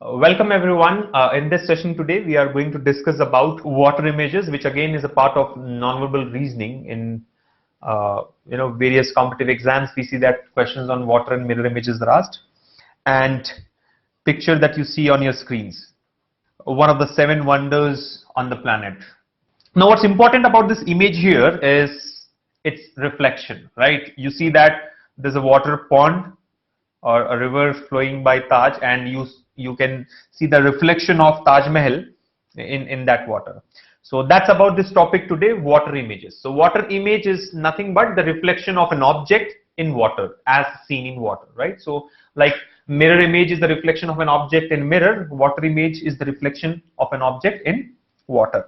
Welcome everyone. In this session today, we are going to discuss about water images, which again is a part of non-verbal reasoning in various competitive exams. We see that questions on water and mirror images are asked, and picture that you see on your screens, one of the 7 wonders on the planet. Now, what's important about this image here is its reflection, right? You see that there's a water pond or a river flowing by Taj, and you can see the reflection of Taj Mahal in that water. So that's about this topic today, water images. So water image is nothing but the reflection of an object in water as seen in water, right? So like mirror image is the reflection of an object in mirror, water image is the reflection of an object in water.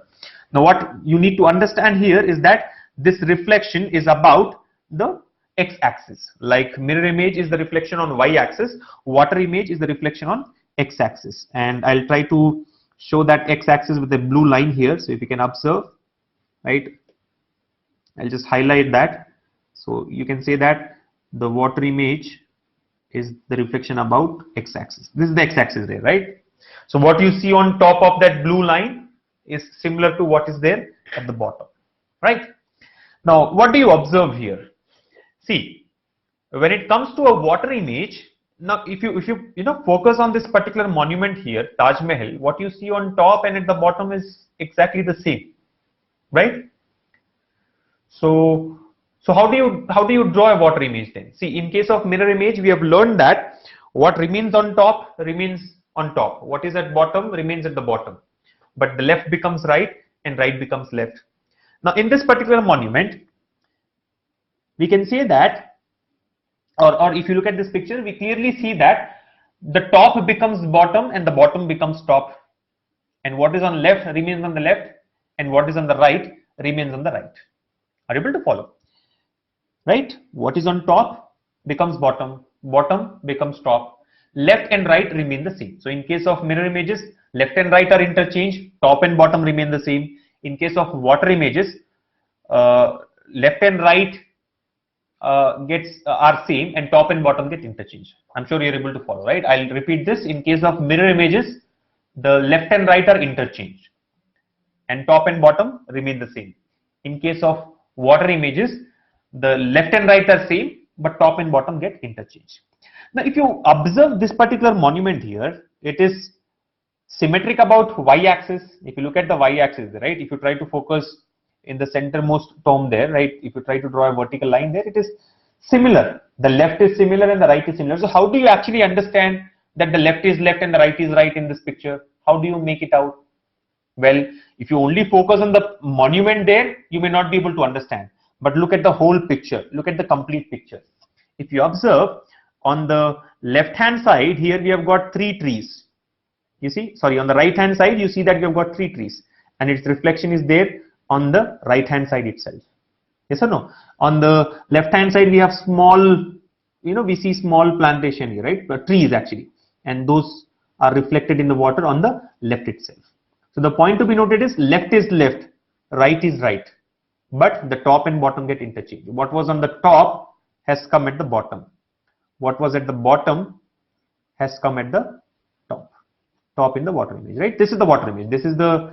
Now what you need to understand here is that this reflection is about the x-axis. Like mirror image is the reflection on y-axis, water image is the reflection on x-axis, and I'll try to show that x-axis with a blue line here. So if you can observe, right, I'll just highlight that. So you can say that the water image is the reflection about x-axis. This is the x-axis there, right? So what you see on top of that blue line is similar to what is there at the bottom, right? Now what do you observe here? See, when it comes to a water image, now if you focus on this particular monument here, Taj Mahal, what you see on top and at the bottom is exactly the same, right? So how do you draw a water image then? See, in case of mirror image, we have learned that what remains on top remains on top, what is at bottom remains at the bottom, but the left becomes right and right becomes left. Now in this particular monument, we can say that, or if you look at this picture, we clearly see that the top becomes bottom and the bottom becomes top, and what is on left remains on the left and what is on the right remains on the right. Are you able to follow? Right? What is on top becomes bottom, bottom becomes top, left and right remain the same. So in case of mirror images, left and right are interchanged, top and bottom remain the same. In case of water images, left and right are same and top and bottom get interchanged. I'm sure you're able to follow, right? I'll repeat this. In case of mirror images, the left and right are interchanged and top and bottom remain the same. In case of water images, the left and right are same but top and bottom get interchanged. Now if you observe this particular monument here, it is symmetric about y-axis. If you look at the y-axis, right, if you try to focus in the centermost tomb there, right, if you try to draw a vertical line there, it is similar. The left is similar and the right is similar. So how do you actually understand that the left is left and the right is right in this picture? How do you make it out? Well, if you only focus on the monument there, you may not be able to understand. But look at the whole picture. Look at the complete picture. If you observe on the left hand side here, we have got 3 trees. You see, sorry, on the right hand side, you see that we have got 3 trees and its reflection is there on the right hand side itself. Yes or no? On the left hand side, we have small, we see small plantation here, right? But trees actually, and those are reflected in the water on the left itself. So the point to be noted is left is left, right is right, but the top and bottom get interchanged. What was on the top has come at the bottom. What was at the bottom has come at the top in the water image, right? This is the water image. This is the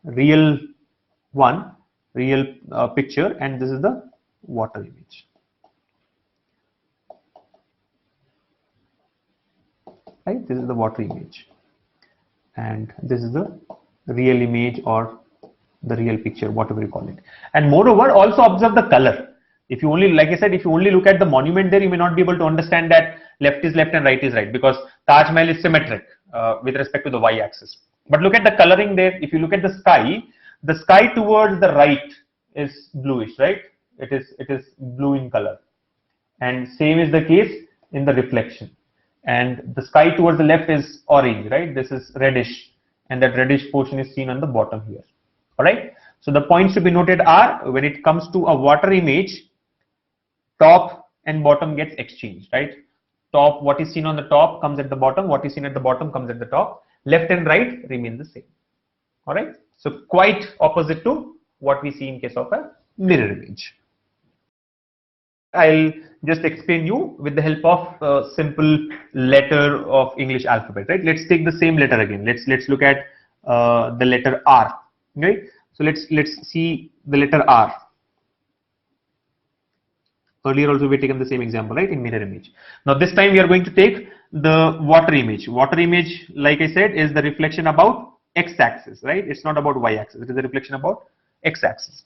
real picture, and this is the water image, right? This is the water image and this is the real image or the real picture, whatever you call it. And moreover, also observe the color. If you only, like I said, if you only look at the monument there, you may not be able to understand that left is left and right is right, because Taj Mahal is symmetric with respect to the y-axis. But look at the coloring there. If you look at the sky towards the right is bluish, right? It is blue in color, and same is the case in the reflection. And the sky towards the left is orange, right? This is reddish, and that reddish portion is seen on the bottom here. All right. So the points to be noted are, when it comes to a water image, top and bottom gets exchanged, right? Top, what is seen on the top comes at the bottom, what is seen at the bottom comes at the top, left and right remain the same. All right. So quite opposite to what we see in case of a mirror image. I'll just explain you with the help of a simple letter of English alphabet, right? Let's take the same letter again. Let's look at the letter R, right? So let's see the letter R. Earlier also we had taken the same example, right, in mirror image. Now this time we are going to take the water image. Water image, like I said, is the reflection about x-axis, right? It's not about y-axis. It is a reflection about x-axis.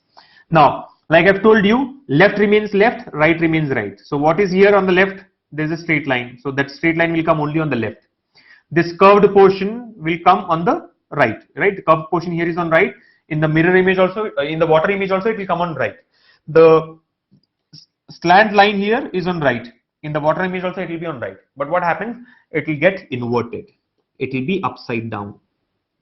Now, like I've told you, left remains left, right remains right. So what is here on the left? There's a straight line. So that straight line will come only on the left. This curved portion will come on the right, right? The curved portion here is on right. In the mirror image also, in the water image also, it will come on right. The slant line here is on right. In the water image also, it will be on right. But what happens? It will get inverted. It will be upside down.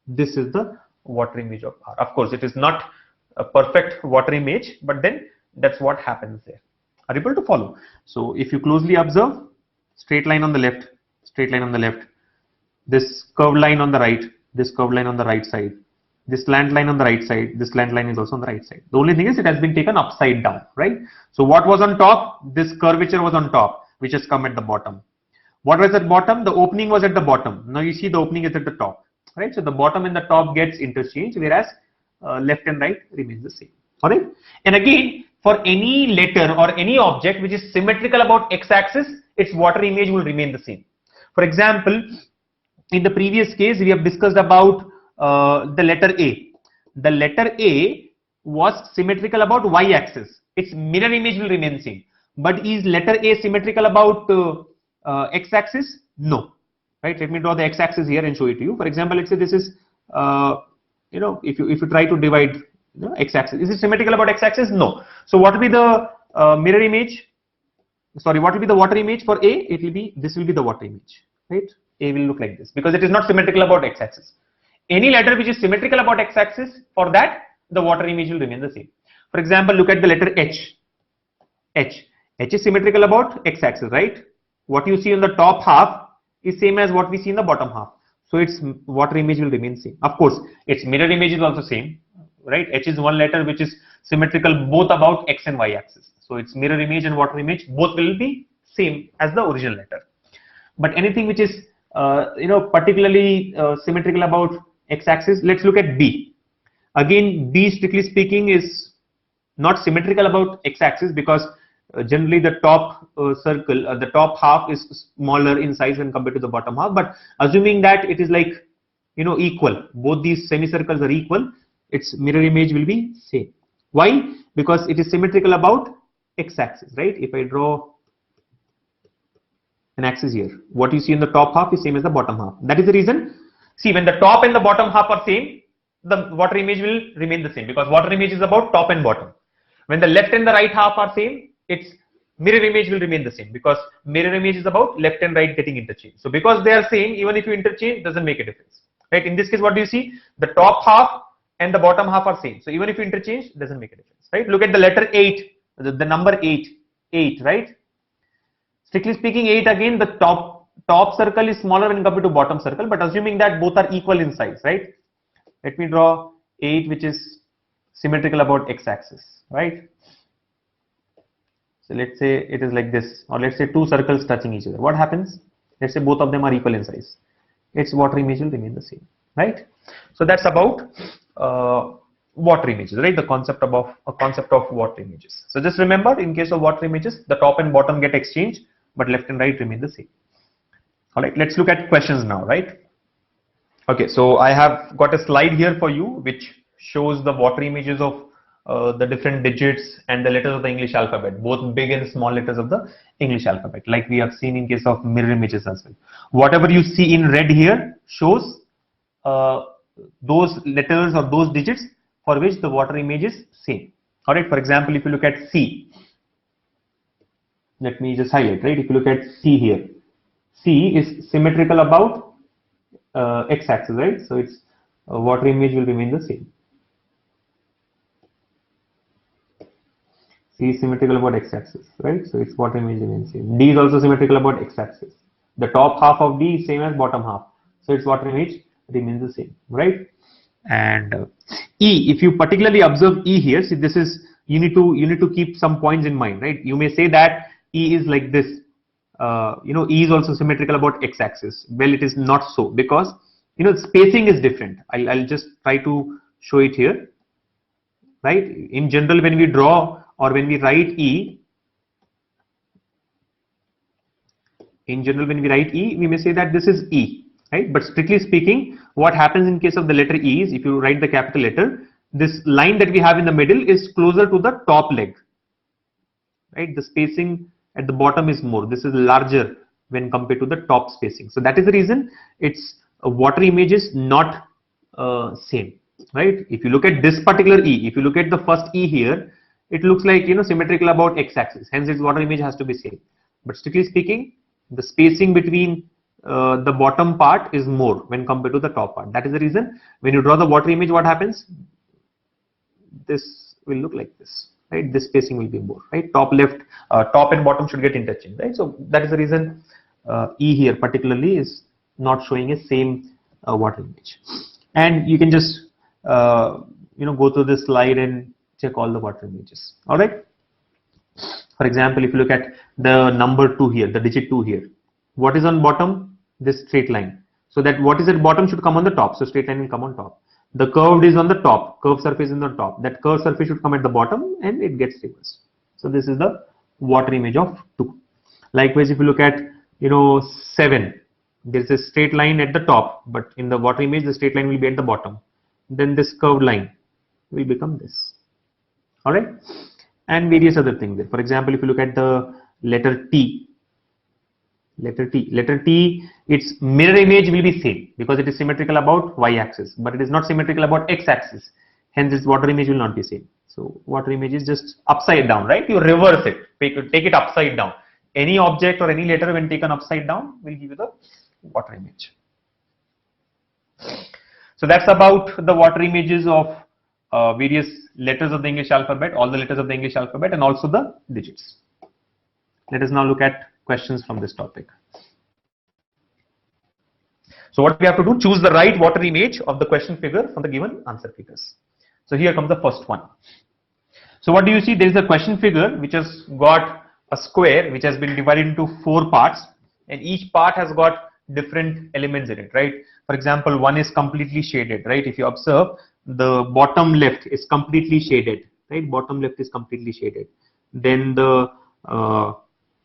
This is the water image of R. Of course, it is not a perfect water image, but then that's what happens there. Are you able to follow? So if you closely observe, straight line on the left, straight line on the left, this curved line on the right, this curved line on the right side, this slant line on the right side, this slant line is also on the right side. The only thing is it has been taken upside down, right? So what was on top? This curvature was on top, which has come at the bottom. What was at bottom? The opening was at the bottom. Now you see the opening is at the top, right? So the bottom and the top gets interchanged, whereas left and right remains the same. All right. And again, for any letter or any object which is symmetrical about x-axis, its water image will remain the same. For example, in the previous case, we have discussed about the letter A. The letter A was symmetrical about y-axis. Its mirror image will remain same. But is letter A symmetrical about x-axis? No. Right. Let me draw the x-axis here and show it to you. For example, let's say this is if you try to divide x-axis, is it symmetrical about x-axis? No. So what will be the mirror image? Sorry, what will be the water image for A? It will be, this will be the water image, right? A will look like this because it is not symmetrical about x-axis. Any letter which is symmetrical about x-axis, for that the water image will remain the same. For example, look at the letter H. H is symmetrical about x-axis, right? What you see on the top half is same as what we see in the bottom half. So its water image will remain same. Of course, its mirror image is also same, right? H is one letter which is symmetrical both about x and y axis. So its mirror image and water image both will be same as the original letter. But anything which is particularly symmetrical about x axis, let's look at B. Again, B strictly speaking is not symmetrical about x axis because generally the top circle, the top half is smaller in size when compared to the bottom half. But assuming that it is like equal, both these semicircles are equal, its mirror image will be same. Why? Because it is symmetrical about x-axis, right? If I draw an axis here, what you see in the top half is same as the bottom half. That is the reason. See, when the top and the bottom half are same, the water image will remain the same because water image is about top and bottom. When the left and the right half are same, its mirror image will remain the same because mirror image is about left and right getting interchanged. So because they are same, even if you interchange, doesn't make a difference, right? In this case, what do you see? The top half and the bottom half are same. So even if you interchange, doesn't make a difference, right? Look at the letter 8, the number 8, right? Strictly speaking, 8 again, the top circle is smaller when compared to bottom circle, but assuming that both are equal in size, right? Let me draw 8, which is symmetrical about x-axis, right? So let's say it is like this, or let's say two circles touching each other. What happens? Let's say both of them are equal in size. Its water image will remain the same, right? So that's about water images, right? The concept of water images. So just remember, in case of water images, the top and bottom get exchanged, but left and right remain the same. All right, let's look at questions now, right? Okay, so I have got a slide here for you which shows the water images of the different digits and the letters of the English alphabet, both big and small letters of the English alphabet, like we have seen in case of mirror images as well. Whatever you see in red here shows those letters or those digits for which the water image is same. All right, for example, if you look at C, let me just highlight, right? If you look at C here, C is symmetrical about x-axis, right? So its water image will remain the same. C is symmetrical about x-axis, right? So its water image remains same. D is also symmetrical about x-axis. The top half of D is same as bottom half, so its water image remains the same, right? And E, if you particularly observe E here, see this is you need to keep some points in mind, right? You may say that E is like this. E is also symmetrical about x-axis. Well, it is not so, because spacing is different. I'll just try to show it here, right? In general, when we draw or when we write E, we may say that this is E, right? But strictly speaking, what happens in case of the letter E is, if you write the capital letter, this line that we have in the middle is closer to the top leg, right? The spacing at the bottom is more. This is larger when compared to the top spacing. So that is the reason its water image is not same, right? If you look at this particular E, if you look at the first E here, it looks like symmetrical about x-axis. Hence, its water image has to be same. But strictly speaking, the spacing between the bottom part is more when compared to the top part. That is the reason when you draw the water image, what happens? This will look like this, right? This spacing will be more, right? Top left, top and bottom should get interchanged, right? So that is the reason E here particularly is not showing a same water image. And you can just go through this slide and check all the water images. All right. For example, if you look at the number 2 here, the digit 2 here, what is on bottom? This straight line. So that what is at bottom should come on the top. So straight line will come on top. The curved is on the top. Curved surface is on the top. That curved surface should come at the bottom and it gets reversed. So this is the water image of 2. Likewise, if you look at 7, there is a straight line at the top, but in the water image, the straight line will be at the bottom. Then this curved line will become this. All right. And various other things there. For example, if you look at the letter T, its mirror image will be same because it is symmetrical about y-axis, but it is not symmetrical about x-axis. Hence, its water image will not be same. So, water image is just upside down, right? You reverse it, take it upside down. Any object or any letter when taken upside down will give you the water image. So, that's about the water images of various letters of the English alphabet, all the letters of the English alphabet, and also the digits. Let us now look at questions from this topic. So what we have to do, choose the right water image of the question figure from the given answer figures. So here comes the first one. So what do you see? There is a question figure which has got a square which has been divided into 4 parts, and each part has got different elements in it, right? For example, one is completely shaded, right? If you observe, the bottom left is completely shaded, right? Bottom left is completely shaded. Then the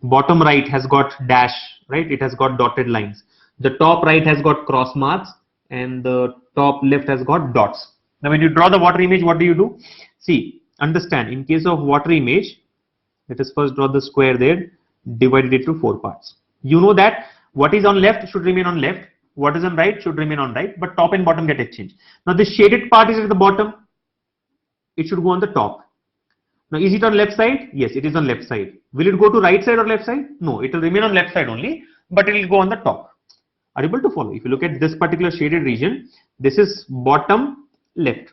bottom right has got dash, right? It has got dotted lines. The top right has got cross marks and the top left has got dots. Now when you draw the water image, what do you do? See, understand, in case of water image, let us first draw the square there, divided it into 4 parts. You know that what is on left should remain on left, what is on right should remain on right, but top and bottom get exchanged. Now the shaded part is at the bottom, it should go on the top. Now is it on left side? Yes, it is on left side. Will it go to right side or left side? No, it will remain on left side only, but it will go on the top. Are you able to follow? If you look at this particular shaded region, this is bottom left.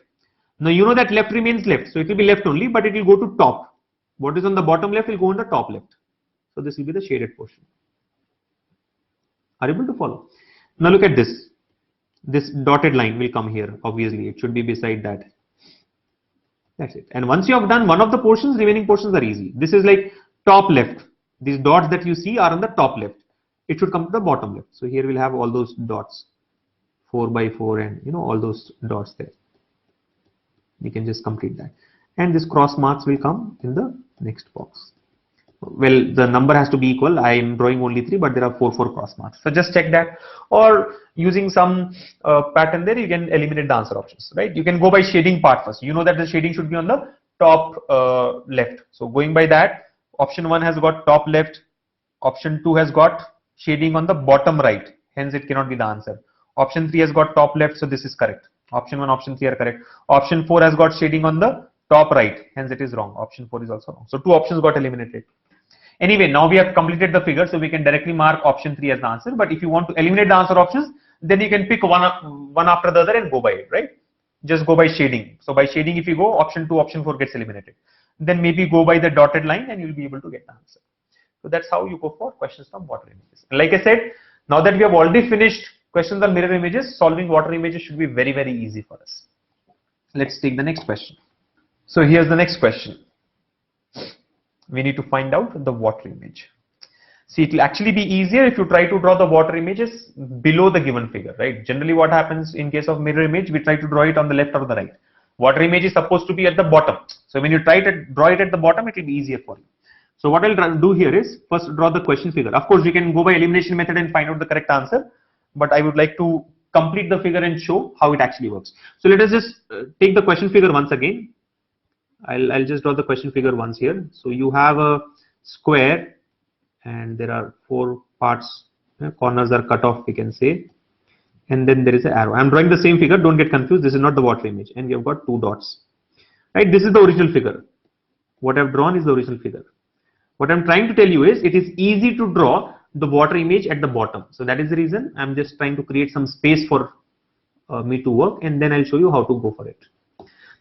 Now you know that left remains left, so it will be left only, but it will go to top. What is on the bottom left will go on the top left. So this will be the shaded portion. Are you able to follow? Now look at this. This dotted line will come here. Obviously, it should be beside that. That's it. And once you have done one of the portions, remaining portions are easy. This is like top left. These dots that you see are on the top left. It should come to the bottom left. So here we'll have all those dots, 4 by 4, and all those dots there. You can just complete that. And this cross marks will come in the next box. Well, the number has to be equal. I am drawing only 3, but there are 4 cross marks. So just check that. Or using some pattern there, you can eliminate the answer options, right? You can go by shading part first. You know that the shading should be on the top left. So going by that, option 1 has got top left. Option 2 has got shading on the bottom right. Hence, it cannot be the answer. Option 3 has got top left. So this is correct. Option 1, option 3 are correct. Option 4 has got shading on the top right. Hence, it is wrong. Option 4 is also wrong. So 2 options got eliminated. Anyway, now we have completed the figure, so we can directly mark option 3 as the answer. But if you want to eliminate the answer options, then you can pick one after the other and go by it, right? Just go by shading. So by shading, if you go, option 2, option 4 gets eliminated. Then maybe go by the dotted line and you'll be able to get the answer. So that's how you go for questions from water images. And like I said, now that we have already finished questions on mirror images, solving water images should be very, very easy for us. Let's take the next question. So here's the next question. we need to find out the water image. See, it will actually be easier if you try to draw the water images below the given figure, right? Generally what happens in case of mirror image, we try to draw it on the left or the right. Water image is supposed to be at the bottom. So when you try to draw it at the bottom, it will be easier for you. So what I'll do here is first draw the question figure. Of course, you can go by elimination method and find out the correct answer, but I would like to complete the figure and show how it actually works. So let us just take the question figure once again. I'll just draw the question figure once here. So you have a square and there are 4 parts, corners are cut off, we can say, and then there is an arrow. I'm drawing the same figure, don't get confused, this is not the water image, and we have got 2 dots, right? This is the original figure. What I've drawn is the original figure. What I'm trying to tell you is it is easy to draw the water image at the bottom. So that is the reason I'm just trying to create some space for me to work, and then I'll show you how to go for it.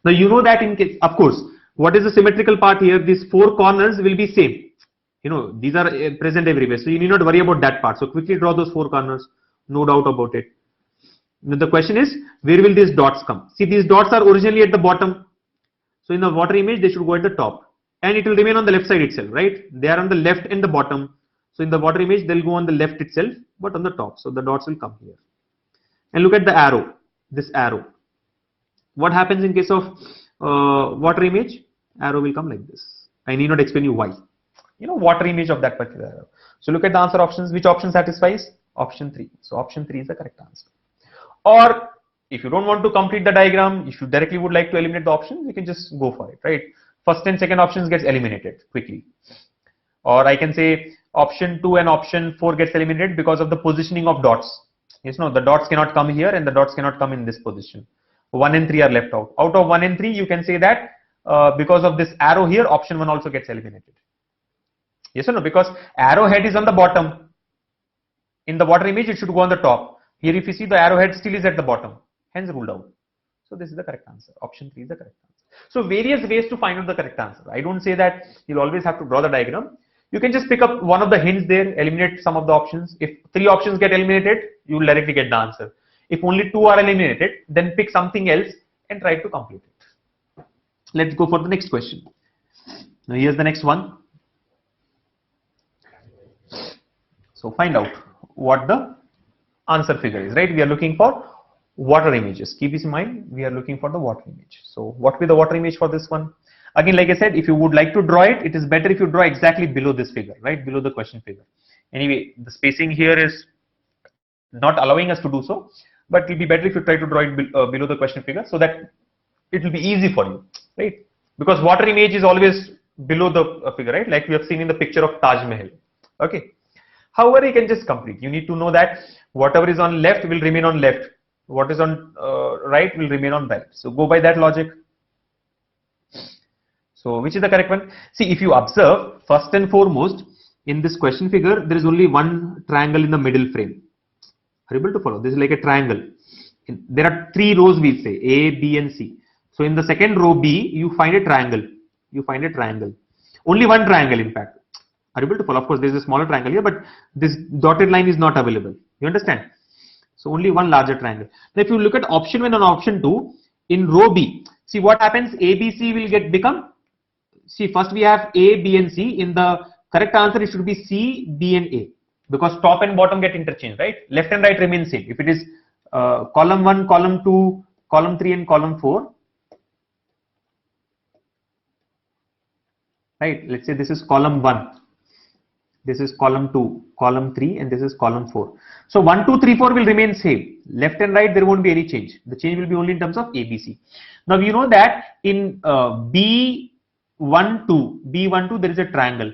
Now you know that in case, of course, what is the symmetrical part here? These 4 corners will be same. You know, these are present everywhere. So you need not worry about that part. So quickly draw those 4 corners. No doubt about it. Now the question is, where will these dots come? See, these dots are originally at the bottom. So in the water image, they should go at the top. And it will remain on the left side itself, right? They are on the left and the bottom. So in the water image, they'll go on the left itself, but on the top. So the dots will come here. And look at the arrow, this arrow. What happens in case of water image? Arrow will come like this. I need not explain you why. You know, water image of that particular arrow. So look at the answer options. Which option satisfies? Option 3. So option 3 is the correct answer. Or if you don't want to complete the diagram, if you directly would like to eliminate the option, you can just go for it, right? First and second options gets eliminated quickly. Or I can say option 2 and option 4 gets eliminated because of the positioning of dots. Yes, no, the dots cannot come here and the dots cannot come in this position. 1 and 3 are left out. Out of 1 and 3, you can say that because of this arrow here, option 1 also gets eliminated. Yes or no? Because arrowhead is on the bottom. In the water image, it should go on the top. Here, if you see, the arrowhead still is at the bottom. Hence ruled out. So this is the correct answer. Option 3 is the correct answer. So various ways to find out the correct answer. I don't say that you'll always have to draw the diagram. You can just pick up one of the hints there, eliminate some of the options. If 3 options get eliminated, you will directly get the answer. If only 2 are eliminated, then pick something else and try to complete it. Let's go for the next question. Now here's the next one. So find out what the answer figure is, right? We are looking for water images. Keep this in mind, we are looking for the water image. So what will be the water image for this one? Again, like I said, if you would like to draw it, it is better if you draw exactly below this figure, right? Below the question figure. Anyway, the spacing here is not allowing us to do so, but it will be better if you try to draw it below the question figure so that it will be easy for you, right? Because water image is always below the figure, right? Like we have seen in the picture of Taj Mahal. Okay. However, you can just complete. You need to know that whatever is on left will remain on left. What is on right will remain on right. So go by that logic. So which is the correct one? See, if you observe, first and foremost, in this question figure, there is only one triangle in the middle frame. Are you able to follow? This is like a triangle. There are 3 rows, we say A, B, and C. So in the second row B, you find a triangle. You find a triangle. Only one triangle, in fact. Are you able to follow? Of course, there is a smaller triangle here, but this dotted line is not available. You understand? So only one larger triangle. Now, if you look at option 1 and option 2, in row B, see what happens? A, B, C will become. See, first we have A, B, and C. In the correct answer, it should be C, B, and A, because top and bottom get interchanged, right? Left and right remain same. If it is column 1, column 2, column 3, and column 4, right? Let's say this is column 1. This is column 2, column 3, and this is column 4. So 1, 2, 3, 4 will remain same. Left and right, there won't be any change. The change will be only in terms of A, B, C. Now you know that in B12, there is a triangle.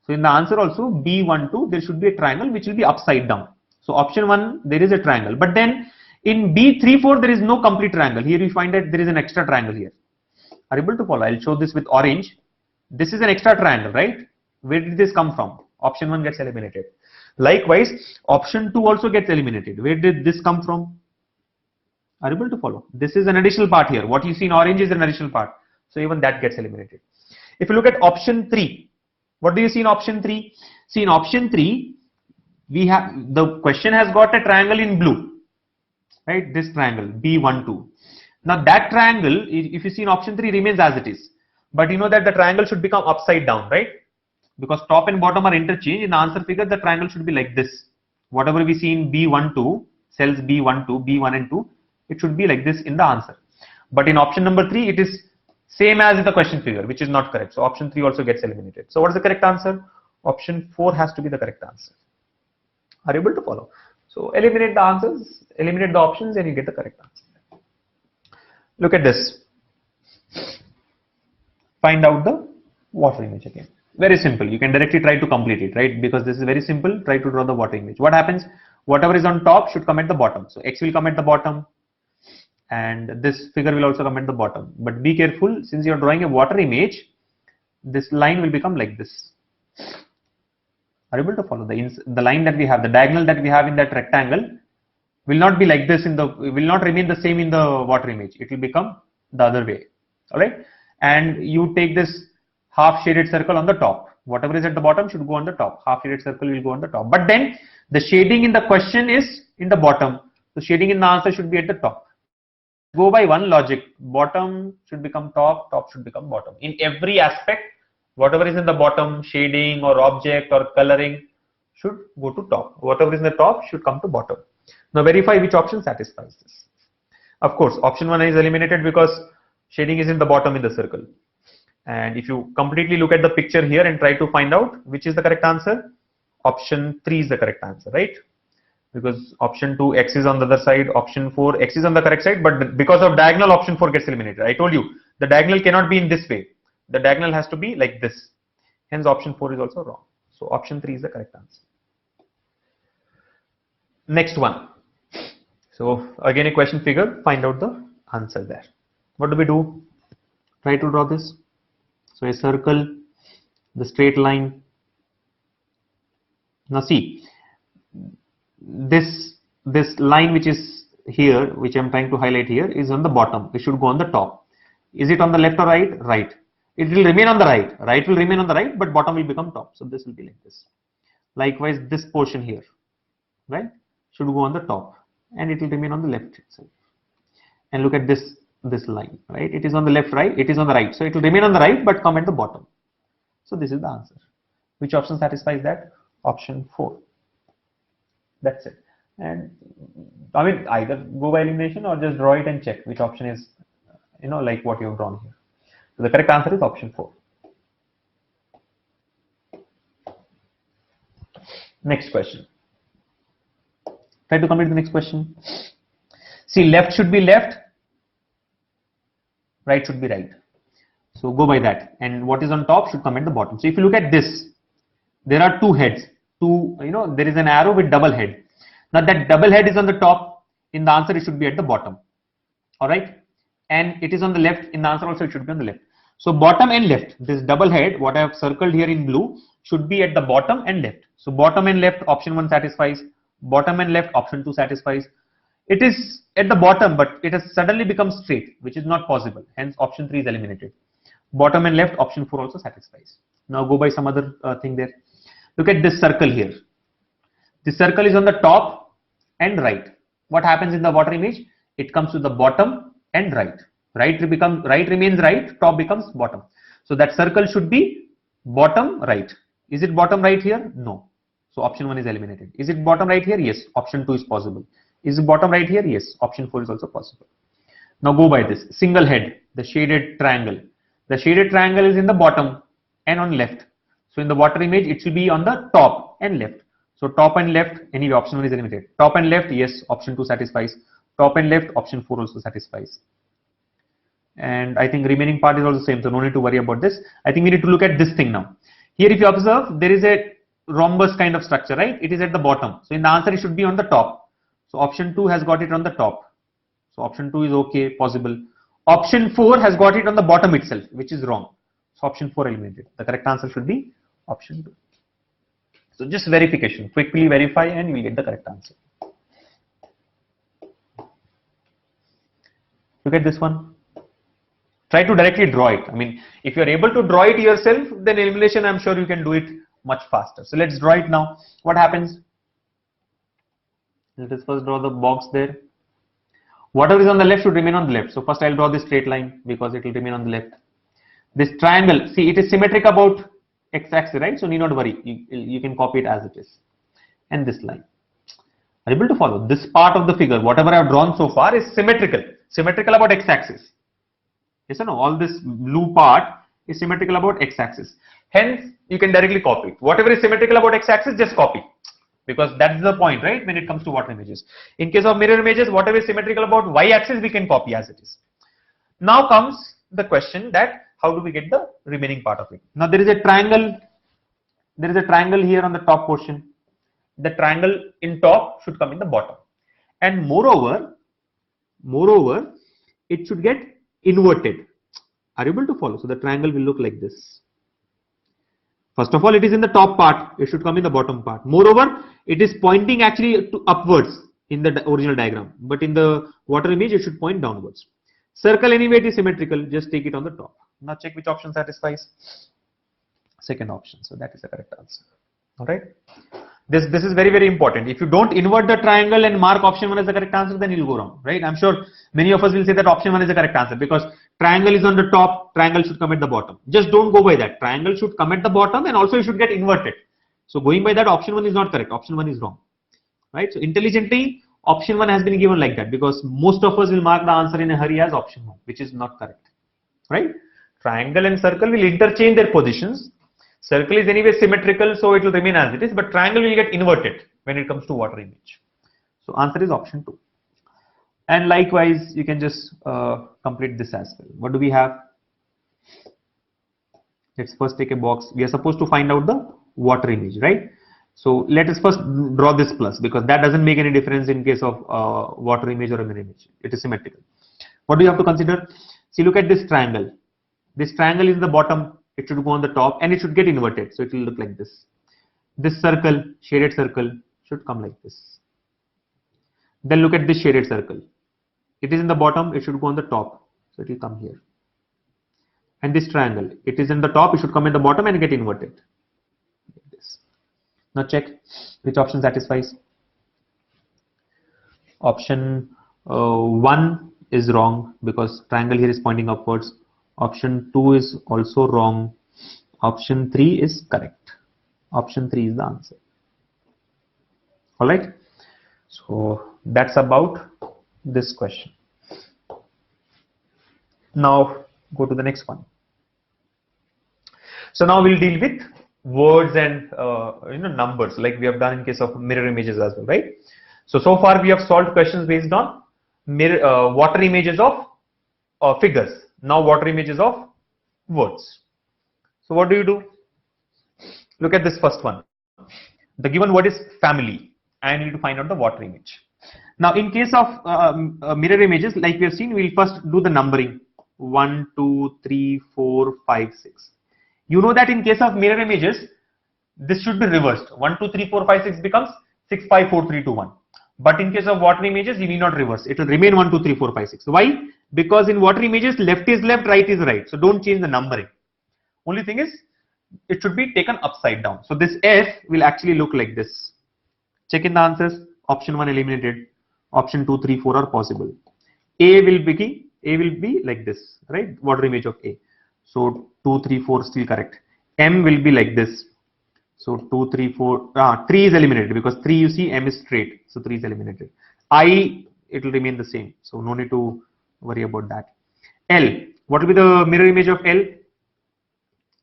So in the answer also, B12, there should be a triangle which will be upside down. So option 1, there is a triangle. But then in B34, there is no complete triangle. Here you find that there is an extra triangle here. Are you able to follow? I'll show this with orange. This is an extra triangle, right? Where did this come from? Option 1 gets eliminated. Likewise, option 2 also gets eliminated. Where did this come from? Are you able to follow? This is an additional part here. What you see in orange is an additional part. So even that gets eliminated. If you look at option 3, what do you see in option 3? See, in option 3, we have the question has got a triangle in blue, right? This triangle B12. Now that triangle, if you see in option 3, remains as it is. But you know that the triangle should become upside down, right? Because top and bottom are interchanged. In the answer figure, the triangle should be like this. Whatever we see in B12, cells B12, B1 and 2, it should be like this in the answer. But in option number 3, it is same as in the question figure, which is not correct. So option 3 also gets eliminated. So what is the correct answer? Option 4 has to be the correct answer. Are you able to follow? So eliminate the answers, eliminate the options, and you get the correct answer. Look at this. Find out the water image again. Very simple. You can directly try to complete it, right? Because this is very simple. Try to draw the water image. What happens? Whatever is on top should come at the bottom. So X will come at the bottom, and this figure will also come at the bottom. But be careful, since you are drawing a water image, this line will become like this. Are you able to follow? The line that we have, the diagonal that we have in that rectangle will not be like this will not remain the same in the water image. It will become the other way. All right. And you take this half shaded circle on the top. Whatever is at the bottom should go on the top. Half shaded circle will go on the top. But then the shading in the question is in the bottom. So shading in the answer should be at the top. Go by one logic. Bottom should become top, top should become bottom. In every aspect, whatever is in the bottom, shading or object or coloring should go to top. Whatever is in the top should come to bottom. Now verify which option satisfies this. Of course, option 1 is eliminated because shading is in the bottom in the circle. And if you completely look at the picture here and try to find out which is the correct answer, option 3 is the correct answer, right? Because option 2, X is on the other side, option 4, X is on the correct side, but because of diagonal, option 4 gets eliminated. I told you, the diagonal cannot be in this way. The diagonal has to be like this. Hence, option 4 is also wrong. So, option 3 is the correct answer. Next one. So, again a question figure, find out the answer there. What do we do? Try to draw this. So, a circle, the straight line. Now see, this line which is here, which I am trying to highlight here, is on the bottom. It should go on the top. Is it on the left or right? Right. It will remain on the right. Right will remain on the right, but bottom will become top. So this will be like this. Likewise, this portion here, right, should go on the top, and it will remain on the left side. And look at this line, right? It is on the left, right. It is on the right. So it will remain on the right, but come at the bottom. So this is the answer. Which option satisfies that? Option 4. That's it. And I mean, either go by elimination or just draw it and check which option is, like what you've drawn here. So the correct answer is option 4. Next question. Try to complete the next question. See, left should be left, right should be right. So go by that. And what is on top should come at the bottom. So if you look at this, there are two heads. There is an arrow with double head. Now that double head is on the top. In the answer, it should be at the bottom. All right. And it is on the left. In the answer also, it should be on the left. So bottom and left, this double head, what I have circled here in blue, should be at the bottom and left. So bottom and left, option 1 satisfies. Bottom and left, option 2 satisfies. It is at the bottom, but it has suddenly become straight, which is not possible. Hence, option 3 is eliminated. Bottom and left, option 4 also satisfies. Now go by some other thing there. Look at this circle here. This circle is on the top and right. What happens in the water image? It comes to the bottom and right. Right remains right, top becomes bottom. So that circle should be bottom right. Is it bottom right here? No. So option 1 is eliminated. Is it bottom right here? Yes. Option 2 is possible. Is it bottom right here? Yes. Option 4 is also possible. Now go by this. Single head, the shaded triangle. The shaded triangle is in the bottom and on left. So in the water image, it should be on the top and left. So top and left, anyway, option 1 is eliminated. Top and left, yes, option 2 satisfies. Top and left, option 4 also satisfies. And I think remaining part is also same, so no need to worry about this. I think we need to look at this thing now. Here, if you observe, there is a rhombus kind of structure, right? It is at the bottom. So in the answer, it should be on the top. So option 2 has got it on the top. So option 2 is okay, possible. Option 4 has got it on the bottom itself, which is wrong. So option 4 eliminated. The correct answer should be option 2. So just verification, quickly verify and you will get the correct answer. Look at this one. Try to directly draw it. I mean, if you are able to draw it yourself, then elimination, I'm sure you can do it much faster. So let's draw it now. What happens? Let us first draw the box there. Whatever is on the left should remain on the left. So first I'll draw this straight line because it will remain on the left. This triangle, see, it is symmetric about x-axis, right? So need not worry, you can copy it as it is. And this line. Are you able to follow? This part of the figure, whatever I have drawn so far, is symmetrical about x-axis. Yes or no? All this blue part is symmetrical about x-axis. Hence, you can directly copy it. Whatever is symmetrical about x-axis, just copy. Because that's the point, right? When it comes to water images. In case of mirror images, whatever is symmetrical about y-axis, we can copy as it is. Now comes the question that how do we get the remaining part of it? Now there is a triangle. There is a triangle here on the top portion. The triangle in top should come in the bottom. And moreover, it should get inverted. Are you able to follow? So the triangle will look like this. First of all, it is in the top part. It should come in the bottom part. Moreover, it is pointing actually to upwards in the original diagram. But in the water image, it should point downwards. Circle anyway, it is symmetrical. Just take it on the top. Now check which option satisfies. Second option. So that is the correct answer. All right. This is very, very important. If you don't invert the triangle and mark option 1 as the correct answer, then you'll go wrong, right? I'm sure many of us will say that option 1 is the correct answer because triangle is on the top, triangle should come at the bottom. Just don't go by that. Triangle should come at the bottom and also it should get inverted. So going by that, option 1 is not correct. Option 1 is wrong, right? So intelligently, option 1 has been given like that because most of us will mark the answer in a hurry as option 1, which is not correct, right? Triangle and circle will interchange their positions. Circle is anyway symmetrical, so it will remain as it is, but triangle will get inverted when it comes to water image. So answer is option 2. And likewise, you can just complete this as well. What do we have? Let's first take a box. We are supposed to find out the water image, right? So let us first draw this plus because that doesn't make any difference in case of water image or a mirror image. It is symmetrical. What do you have to consider? See, look at this triangle. This triangle is the bottom. It should go on the top and it should get inverted. So it will look like this. This circle, shaded circle, should come like this. Then look at this shaded circle. It is in the bottom, it should go on the top. So it will come here. And this triangle, it is in the top, it should come in the bottom and get inverted. Like this. Now check which option satisfies. Option 1 is wrong because triangle here is pointing upwards. Option 2 is also wrong. Option 3 is correct. Option 3 is the answer. All right. So that's about this question. Now go to the next one. So now we'll deal with words and numbers like we have done in case of mirror images as well, right? So far we have solved questions based on water images of figures. Now water images of words. So what do? Look at this first one. The given word is family. I need to find out the water image. Now in case of mirror images, like we have seen, we'll first do the numbering. 1, 2, 3, 4, 5, 6. You know that in case of mirror images, this should be reversed. 1, 2, 3, 4, 5, 6 becomes 6, 5, 4, 3, 2, 1. But in case of water images, you need not reverse. It will remain 1, 2, 3, 4, 5, 6. Why? Because in water images, left is left, right is right. So don't change the numbering. Only thing is, it should be taken upside down. So this F will actually look like this. Check in the answers. Option 1 eliminated. Option 2, 3, 4 are possible. A will be like this, right? Water image of A. So 2, 3, 4 still correct. M will be like this. So 2, 3, 4, 3 is eliminated because 3 you see M is straight. So 3 is eliminated. I, it will remain the same. So no need to worry about that. L, what will be the mirror image of L?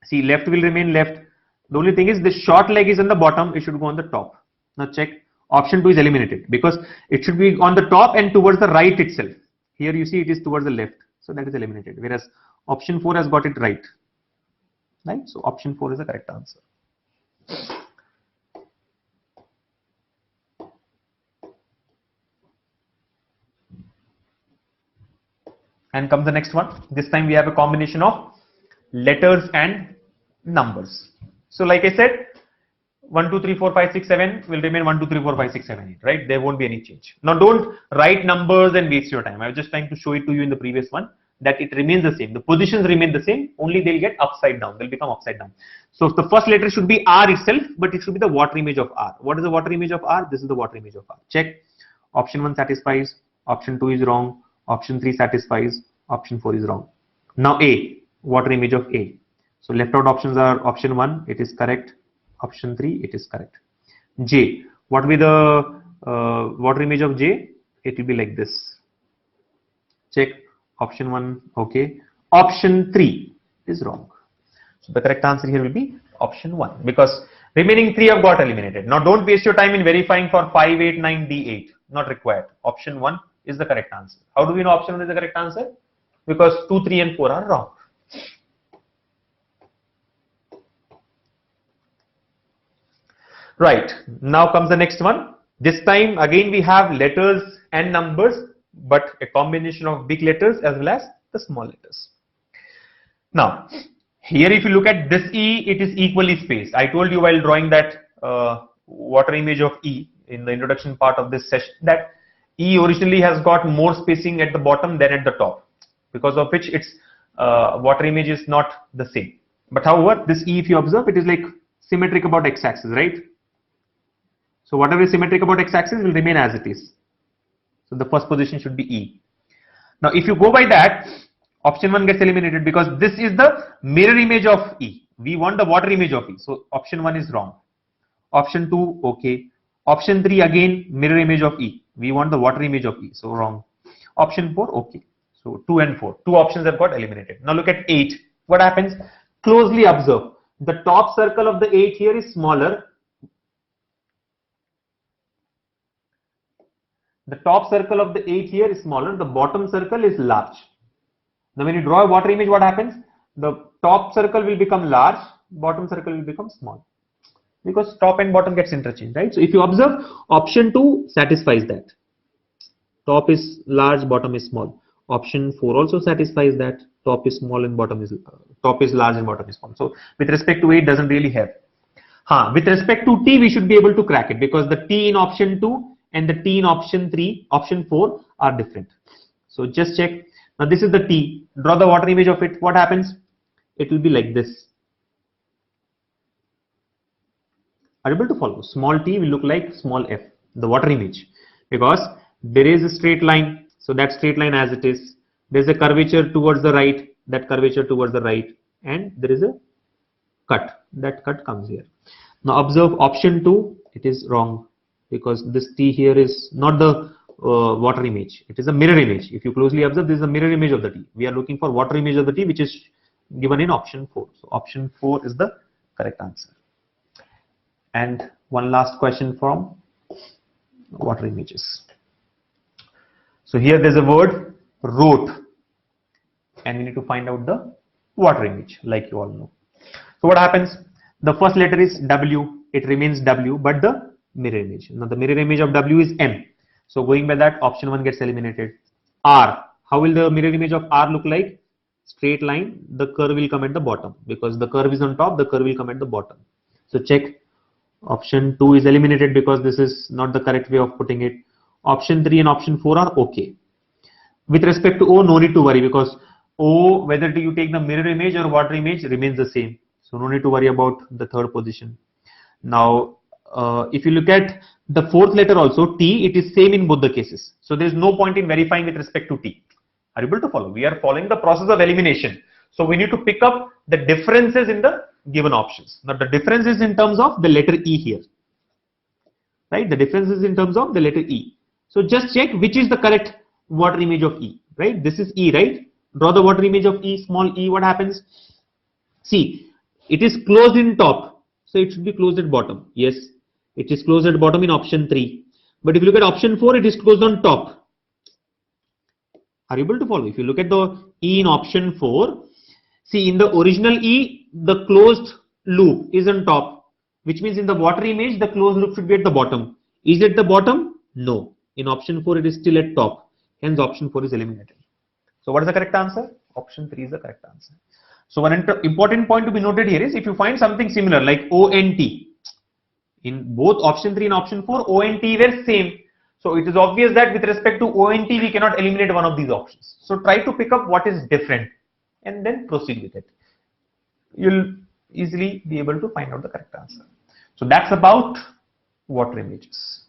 See, left will remain left. The only thing is the short leg is on the bottom. It should go on the top. Now check. Option 2 is eliminated because it should be on the top and towards the right itself. Here you see it is towards the left. So that is eliminated. Whereas option 4 has got it right. Right? So option 4 is the correct answer. And comes the next one. This time we have a combination of letters and numbers. So like I said, 1, 2, 3, 4, 5, 6, 7 will remain 1, 2, 3, 4, 5, 6, 7, 8, right? There won't be any change. Now don't write numbers and waste your time. I was just trying to show it to you in the previous one that it remains the same. The positions remain the same, only they'll get upside down. They'll become upside down. So the first letter should be R itself, but it should be the water image of R. What is the water image of R? This is the water image of R. Check. Option 1 satisfies. Option 2 is wrong. Option 3 satisfies. Option 4 is wrong. Now A. water image of A. So left out options are option 1, it is correct. Option 3, it is correct. J, what will be the water image of J? It will be like this. Check. Option 1, okay. Option 3 is wrong. So the correct answer here will be option 1, because remaining 3 have got eliminated. Now don't waste your time in verifying for 5, 8, 9, D8. Not required. Option 1 is the correct answer. How do we know option 1 is the correct answer? Because 2, 3 and 4 are wrong. Right. Now comes the next one. This time again we have letters and numbers, but a combination of big letters as well as the small letters. Now, here if you look at this E, it is equally spaced. I told you while drawing that water image of E in the introduction part of this session that E originally has got more spacing at the bottom than at the top, because of which its water image is not the same. But however, this E, if you observe, it is like symmetric about x-axis, right? So whatever is symmetric about x-axis will remain as it is. So the first position should be E. Now if you go by that, option 1 gets eliminated because this is the mirror image of E. We want the water image of E. So option 1 is wrong. Option 2, okay. Option 3 again mirror image of E. We want the water image of E. So wrong. Option 4, okay. So 2 and 4. 2 options have got eliminated. Now look at 8. What happens? Closely observe. The top circle of the 8 here is smaller. The top circle of the 8 here is smaller. The bottom circle is large. Now when you draw a water image, what happens? The top circle will become large, bottom circle will become small, because top and bottom gets interchanged, right? So if you observe, option 2 satisfies that. Top is large, bottom is small. Option 4 also satisfies that. Top is small and bottom is top is large and bottom is small. So with respect to A, it doesn't really have. With respect to T, we should be able to crack it, because the T in option 2 and the T in option 4 are different. So just check. Now this is the T. Draw the water image of it. What happens? It will be like this. Are you able to follow? Small t will look like small f, the water image, because there is a straight line. So that straight line as it is. There is a curvature towards the right. That curvature towards the right. And there is a cut. That cut comes here. Now observe option 2. It is wrong, because this t here is not the water image. It is a mirror image. If you closely observe, this is a mirror image of the t. We are looking for water image of the t, which is given in option 4. So option 4 is the correct answer. And one last question from water images. So here there's a word wrote, and we need to find out the water image, like you all know. So what happens? The first letter is W. It remains W, but the mirror image. Now the mirror image of W is M. So going by that, option 1 gets eliminated. R. How will the mirror image of R look like? Straight line. The curve will come at the bottom, because the curve is on top. The curve will come at the bottom. So check. Option 2 is eliminated because this is not the correct way of putting it. Option 3 and option 4 are okay. With respect to O, no need to worry, because O, whether you take the mirror image or water image, remains the same. So no need to worry about the third position. Now, if you look at the fourth letter also, T, it is same in both the cases. So there is no point in verifying with respect to T. Are you able to follow? We are following the process of elimination. So we need to pick up the differences in the given options. Now the difference is in terms of the letter E here. Right? The difference is in terms of the letter E. So just check which is the correct water image of E. Right? This is E, right? Draw the water image of E, small e. What happens? See, it is closed in top. So it should be closed at bottom. Yes, it is closed at bottom in option 3. But if you look at option 4, it is closed on top. Are you able to follow? If you look at the E in option 4, see, in the original E, the closed loop is on top, which means in the water image, the closed loop should be at the bottom. Is it the bottom? No. In option 4, it is still at top. Hence, option 4 is eliminated. So what is the correct answer? Option 3 is the correct answer. So one important point to be noted here is, if you find something similar like O and T, in both option 3 and option 4, O and T were same. So it is obvious that with respect to O and T, we cannot eliminate one of these options. So try to pick up what is different and then proceed with it. You'll easily be able to find out the correct answer. So that's about water images.